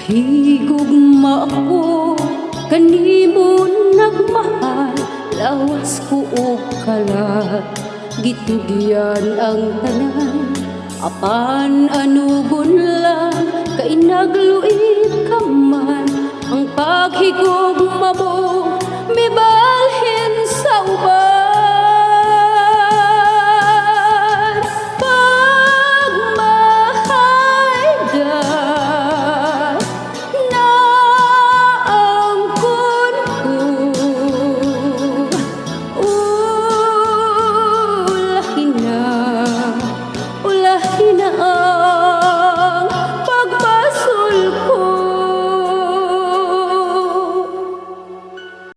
Higugma ako, kanimo nagmahal, lawas ko og kalat, gitugyan ang tanan. Apan anugon lang, kay nagluid ka man, ang paghigugma mo